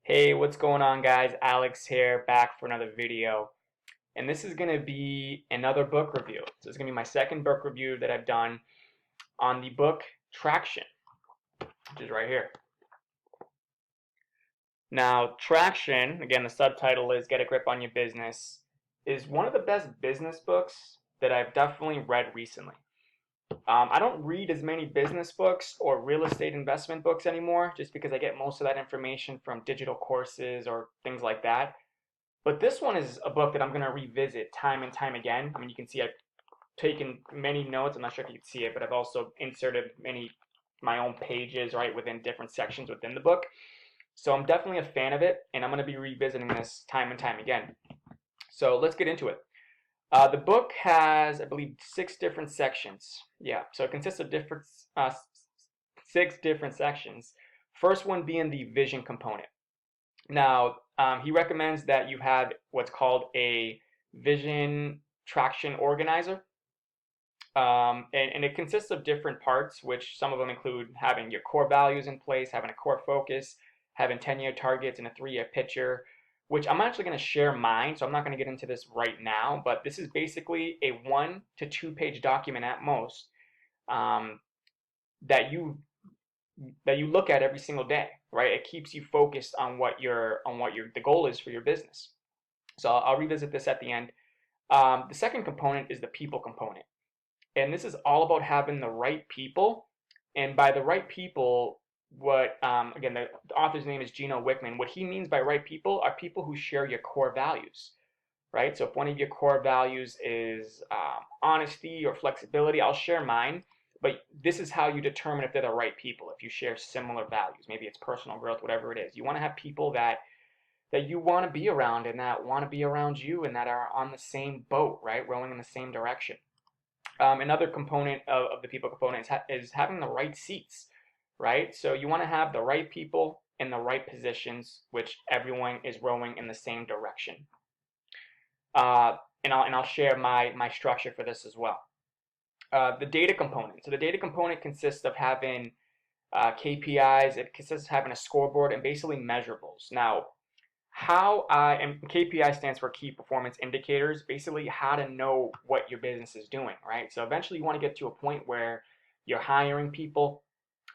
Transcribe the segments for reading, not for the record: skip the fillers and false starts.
Hey, what's going on, guys? Alex here, back for another video. And this is going to be another book review. So it's going to be my second book review that I've done on the book Traction, which is right here. Now, Traction, again, the subtitle is Get a Grip on Your Business, is one of the best business books that I've definitely read recently. I don't read as many business books or real estate investment books anymore, just because I get most of that information from digital courses or things like that. But this one is a book that I'm going to revisit time and time again. I mean, you can see I've taken many notes. I'm not sure if you can see it, but I've also inserted my own pages, right, within different sections within the book. So I'm definitely a fan of it, and I'm going to be revisiting this time and time again. So let's get into it. The book has, I believe, 6 different sections. Yeah, so it consists of 6 different sections. First one being the vision component. Now, he recommends that you have what's called a vision traction organizer. And it consists of different parts, which some of them include having your core values in place, having a core focus, having 10-year targets and a 3-year picture, which I'm actually going to share mine, so I'm not going to get into this right now, but this is basically a 1 to 2 page document at most um, that you look at every single day, right? It keeps you focused on what the goal is for your business. So I'll revisit this at the end. The second component is the people component, and this is all about having the right people. And by the right people, what again, the author's name is Gino Wickman. What he means by right people are people who share your core values, right? So if one of your core values is honesty or flexibility, I'll share mine. But this is how you determine if they're the right people. If you share similar values, maybe it's personal growth, whatever it is, you want to have people that you want to be around and that want to be around you and that are on the same boat, right, rowing in the same direction. Another component of the people component is having the right seats, right? So you want to have the right people in the right positions, which everyone is rowing in the same direction. Uh, and I'll share my structure for this as well. The data component. So the data component consists of having KPIs. It consists of having a scoreboard and basically measurables. Now, and KPI stands for key performance indicators, basically how to know what your business is doing, right? So eventually you want to get to a point where you're hiring people.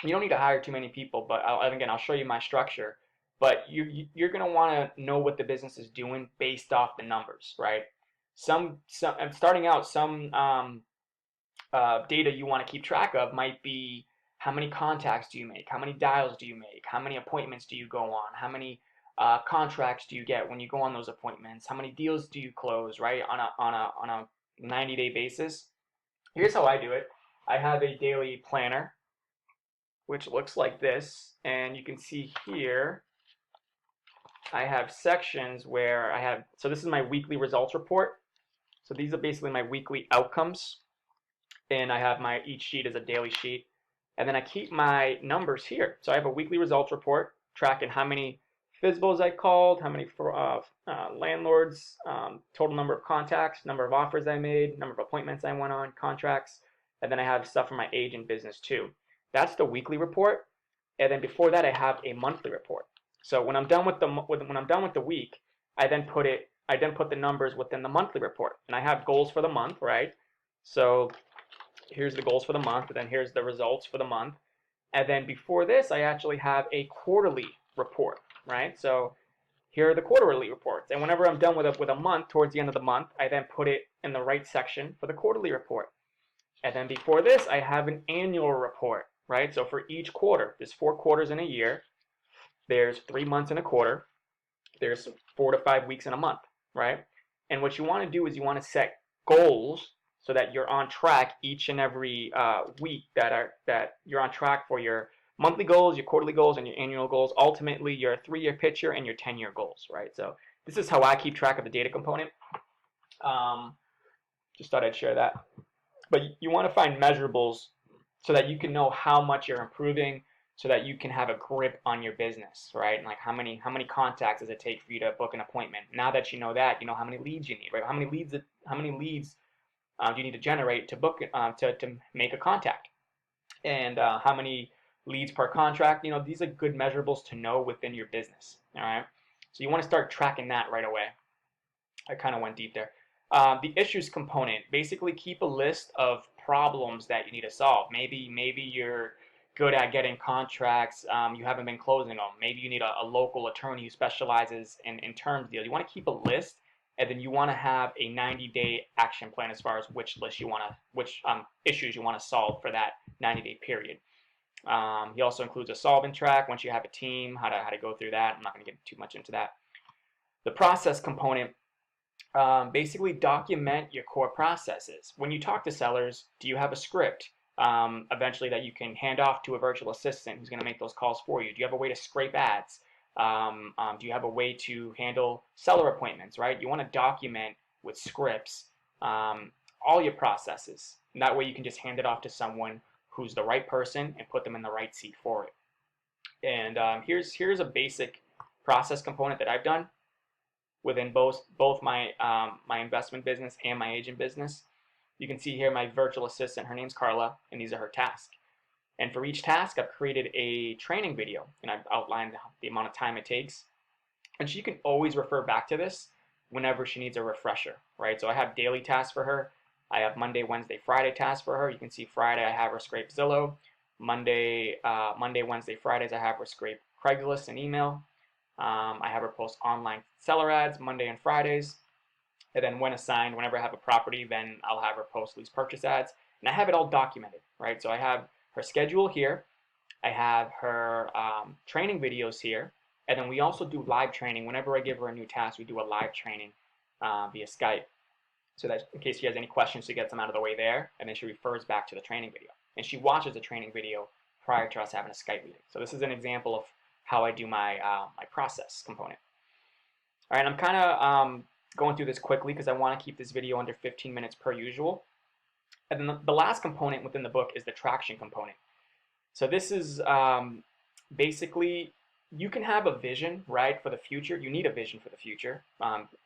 You don't need to hire too many people, but I'll show you my structure. But you're going to want to know what the business is doing based off the numbers, right? Starting out, some data you want to keep track of might be how many contacts do you make, how many dials do you make, how many appointments do you go on, how many contracts do you get when you go on those appointments, how many deals do you close, right, on a 90-day basis. Here's how I do it. I have a daily planner, which looks like this, and you can see here I have sections where so this is my weekly results report. So these are basically my weekly outcomes, and I have each sheet is a daily sheet, and then I keep my numbers here. So I have a weekly results report tracking how many FSBOs I called, how many landlords, total number of contacts, number of offers I made, number of appointments I went on, contracts, and then I have stuff for my agent business too. That's the weekly report, and then before that I have a monthly report. So when I'm done with the week, I then put the numbers within the monthly report, and I have goals for the month, right? So here's the goals for the month, and then here's the results for the month. And then before this, I actually have a quarterly report, right? So here are the quarterly reports. And whenever I'm done with a month, towards the end of the month, I then put it in the right section for the quarterly report. And then before this, I have an annual report, right? So for each quarter, there's 4 quarters in a year. There's 3 months in a quarter. There's 4 to 5 weeks in a month, right? And what you want to do is you want to set goals so that you're on track each and every week, that you're on track for your monthly goals, your quarterly goals, and your annual goals, ultimately your 3-year picture and your 10-year goals, right? So this is how I keep track of the data component. Just thought I'd share that. But you want to find measurables so that you can know how much you're improving, so that you can have a grip on your business, right? And like how many contacts does it take for you to book an appointment? Now that you know that, you know how many leads you need, right? How many leads do you need to generate to book to make a contact, and how many leads per contract. These are good measurables to know within your business. All right. So you want to start tracking that right away. I kind of went deep there. The issues component, basically keep a list of problems that you need to solve. Maybe you're good at getting contracts, you haven't been closing them. Maybe you need a local attorney who specializes in terms deals. You want to keep a list, and then you want to have a 90-day action plan as far as which issues you want to solve for that 90-day period. He also includes a solvent track once you have a team, how to go through that. I'm not going to get too much into that. The process component, basically document your core processes. When you talk to sellers, do you have a script eventually that you can hand off to a virtual assistant who's going to make those calls for you? Do you have a way to scrape ads? Do you have a way to handle seller appointments, right? You want to document with scripts all your processes. And that way you can just hand it off to someone who's the right person and put them in the right seat for it. And here's a basic process component that I've done within both my my investment business and my agent business. You can see here my virtual assistant, her name's Carla, and these are her tasks. And for each task, I've created a training video, and I've outlined the amount of time it takes. And she can always refer back to this whenever she needs a refresher, right? So I have daily tasks for her. I have Monday, Wednesday, Friday tasks for her. You can see Friday I have her scrape Zillow. Monday, Wednesday, Fridays I have her scrape Craigslist and email. I have her post online seller ads Monday and Fridays. And then when assigned, whenever I have a property, then I'll have her post lease purchase ads. And I have it all documented, right? So I have her schedule here. I have her training videos here. And then we also do live training. Whenever I give her a new task, we do a live training via Skype. So that in case she has any questions, she gets them out of the way there. And then she refers back to the training video. And she watches the training video prior to us having a Skype meeting. So this is an example of how I do my my process component. All right, I'm kind of going through this quickly because I want to keep this video under 15 minutes per usual. And then the last component within the book is the traction component. So this is basically, you can have a vision, right, for the future. You need a vision for the future.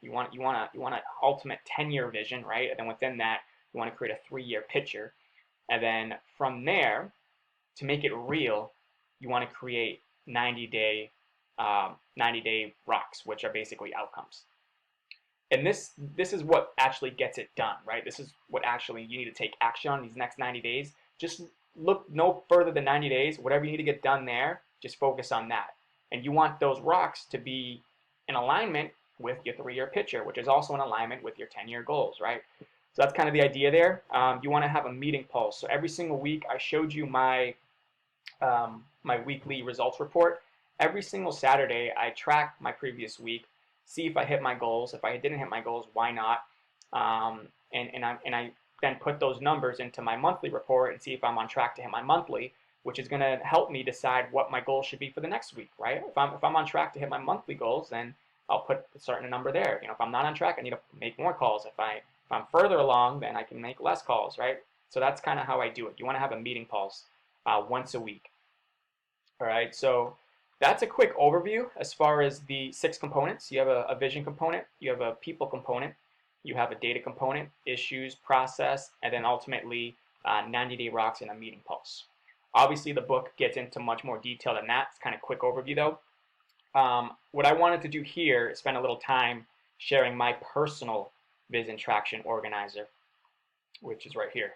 You want an ultimate 10-year vision, right? And then within that, you want to create a 3-year picture. And then from there, to make it real, you want to create 90-day rocks, which are basically outcomes. And this is what actually gets it done, right? This is what actually you need to take action on these next 90 days. Just look no further than 90 days. Whatever you need to get done there, just focus on that. And you want those rocks to be in alignment with your 3-year picture, which is also in alignment with your 10-year goals, right? So that's kind of the idea there. You want to have a meeting pulse. So every single week, I showed you my my weekly results report. Every single Saturday, I track my previous week, see if I hit my goals. If I didn't hit my goals, why not? And I then put those numbers into my monthly report and see if I'm on track to hit my monthly, which is going to help me decide what my goals should be for the next week, right? If I'm on track to hit my monthly goals, then I'll put a certain number there. If I'm not on track, I need to make more calls. If I'm further along, then I can make less calls, right? So that's kind of how I do it. You want to have a meeting pulse once a week. All right, so that's a quick overview as far as the 6 components. You have a vision component, you have a people component, you have a data component, issues, process, and then ultimately 90-day rocks and a meeting pulse. Obviously, the book gets into much more detail than that. It's kind of quick overview though. What I wanted to do here is spend a little time sharing my personal Vision Traction Organizer, which is right here.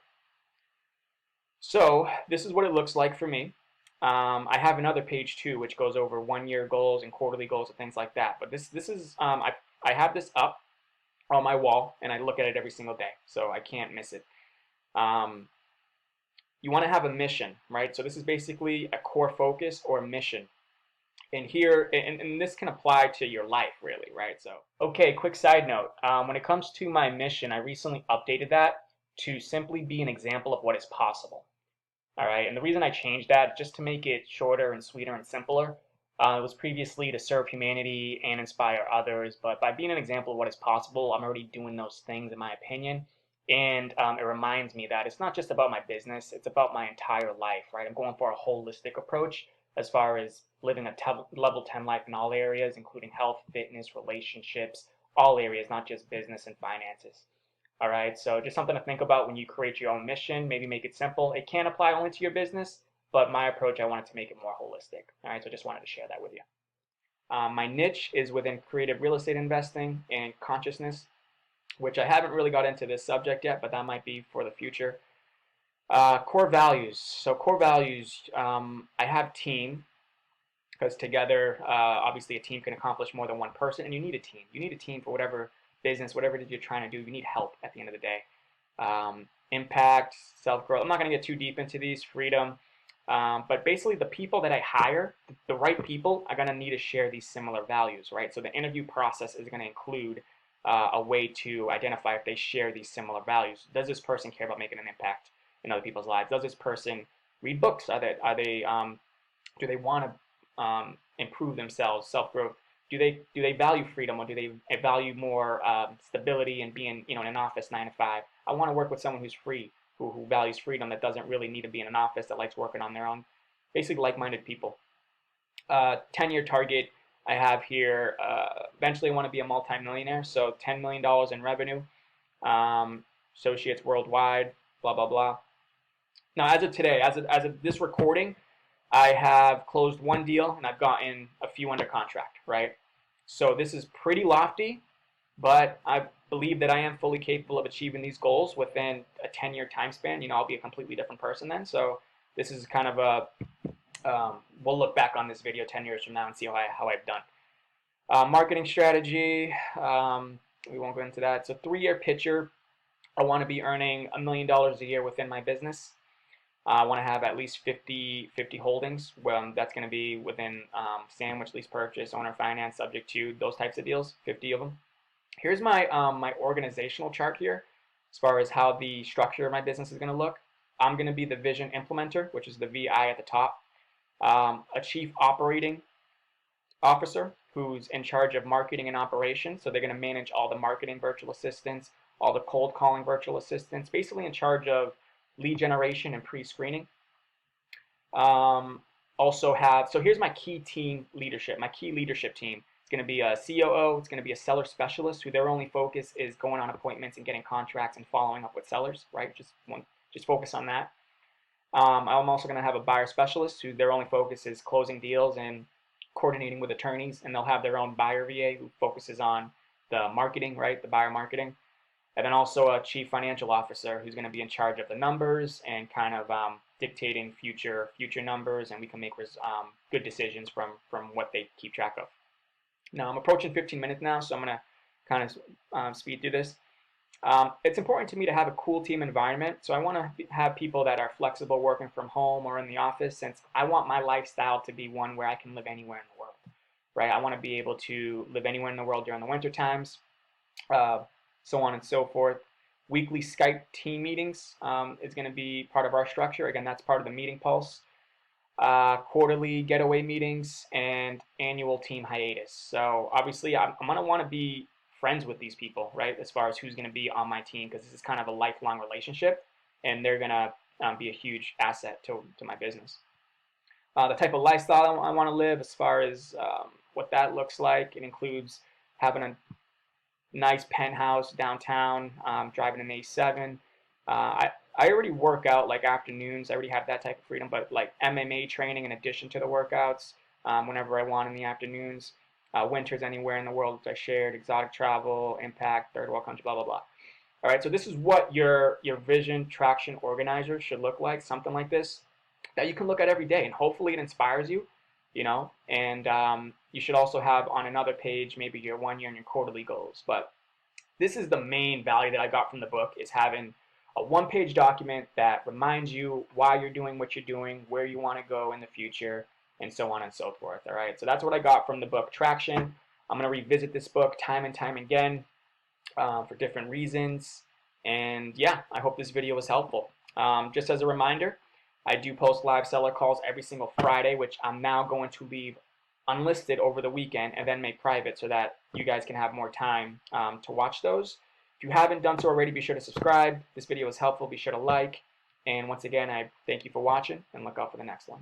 So this is what it looks like for me. I have another page too, which goes over 1-year goals and quarterly goals and things like that. But this is I have this up on my wall, and I look at it every single day, so I can't miss it. You want to have a mission, right? So this is basically a core focus or a mission. And here, and this can apply to your life, really, right? So, okay, quick side note. When it comes to my mission, I recently updated that to simply be an example of what is possible. All right, and the reason I changed that, just to make it shorter and sweeter and simpler, it was previously to serve humanity and inspire others, but by being an example of what is possible, I'm already doing those things, in my opinion, and it reminds me that it's not just about my business, it's about my entire life, right? I'm going for a holistic approach as far as living a level 10 life in all areas, including health, fitness, relationships, all areas, not just business and finances. All right, so just something to think about when you create your own mission. Maybe make it simple. It can't apply only to your business, but my approach, I wanted to make it more holistic. All right, so I just wanted to share that with you. My niche is within creative real estate investing and consciousness, which I haven't really got into this subject yet, but that might be for the future. Core values. So core values, I have team, because together, obviously, a team can accomplish more than one person, and you need a team. You need a team for whatever business, whatever it is you're trying to do. You need help at the end of the day. Impact, self-growth. I'm not going to get too deep into these. Freedom. But basically, the people that I hire, the right people, are going to need to share these similar values, right? So the interview process is going to include a way to identify if they share these similar values. Does this person care about making an impact in other people's lives? Does this person read books? Do they want to improve themselves, self-growth? Do they value freedom, or do they value more stability and being in an office 9 to 5? I want to work with someone who's free, who values freedom, that doesn't really need to be in an office, that likes working on their own. Basically, like-minded people. 10-year target I have here. Eventually, I want to be a multi-millionaire, so $10 million in revenue, associates worldwide, blah blah blah. Now, as of today, as of this recording, I have closed one deal and I've gotten a few under contract, right? So this is pretty lofty, but I believe that I am fully capable of achieving these goals within a 10-year time span. I'll be a completely different person then. So this is kind of we'll look back on this video 10 years from now and see how I've done. Marketing strategy, we won't go into that. So 3-year picture, I want to be earning $1 million a year within my business. I want to have at least 50 holdings. Well, that's going to be within sandwich, lease purchase, owner finance, subject to those types of deals, 50 of them. Here's my my organizational chart here as far as how the structure of my business is going to look. I'm going to be the vision implementer, which is the VI at the top. A chief operating officer who's in charge of marketing and operations. So they're going to manage all the marketing virtual assistants, all the cold calling virtual assistants, basically in charge of lead generation and pre-screening. Also have, so here's my key team leadership. My key leadership team is going to be a COO. It's going to be a seller specialist who their only focus is going on appointments and getting contracts and following up with sellers, right? Just focus on that. I'm also going to have a buyer specialist who their only focus is closing deals and coordinating with attorneys, and they'll have their own buyer VA who focuses on the marketing, right? The buyer marketing. And then also a chief financial officer who's going to be in charge of the numbers and kind of dictating future numbers, and we can make good decisions from what they keep track of. Now I'm approaching 15 minutes now, so I'm going to kind of speed through this. It's important to me to have a cool team environment, so I want to have people that are flexible working from home or in the office, since I want my lifestyle to be one where I can live anywhere in the world, right? I want to be able to live anywhere in the world during the winter times. So on and so forth. Weekly Skype team meetings is going to be part of our structure. Again, that's part of the meeting pulse. Quarterly getaway meetings and annual team hiatus. So obviously, I'm going to want to be friends with these people, right, as far as who's going to be on my team, because this is kind of a lifelong relationship, and they're going to be a huge asset to my business. The type of lifestyle I want to live, as far as what that looks like, it includes having a nice penthouse downtown, driving an A7. I already work out like afternoons. I already have that type of freedom, but like MMA training in addition to the workouts whenever I want in the afternoons. Winters anywhere in the world, which I shared, exotic travel, impact, third world country, blah, blah, blah. All right, so this is what your vision traction organizer should look like, something like this, that you can look at every day, and hopefully it inspires you, and you should also have on another page maybe your 1 year and your quarterly goals. But this is the main value that I got from the book, is having a 1-page document that reminds you why you're doing what you're doing, where you want to go in the future, and so on and so forth. All right, so that's what I got from the book Traction. I'm going to revisit this book time and time again for different reasons. And yeah, I hope this video was helpful. Just as a reminder, I do post live seller calls every single Friday, which I'm now going to leave unlisted over the weekend and then make private so that you guys can have more time to watch those. If you haven't done so already, be sure to subscribe. This video was helpful. Be sure to like. And once again, I thank you for watching, and look out for the next one.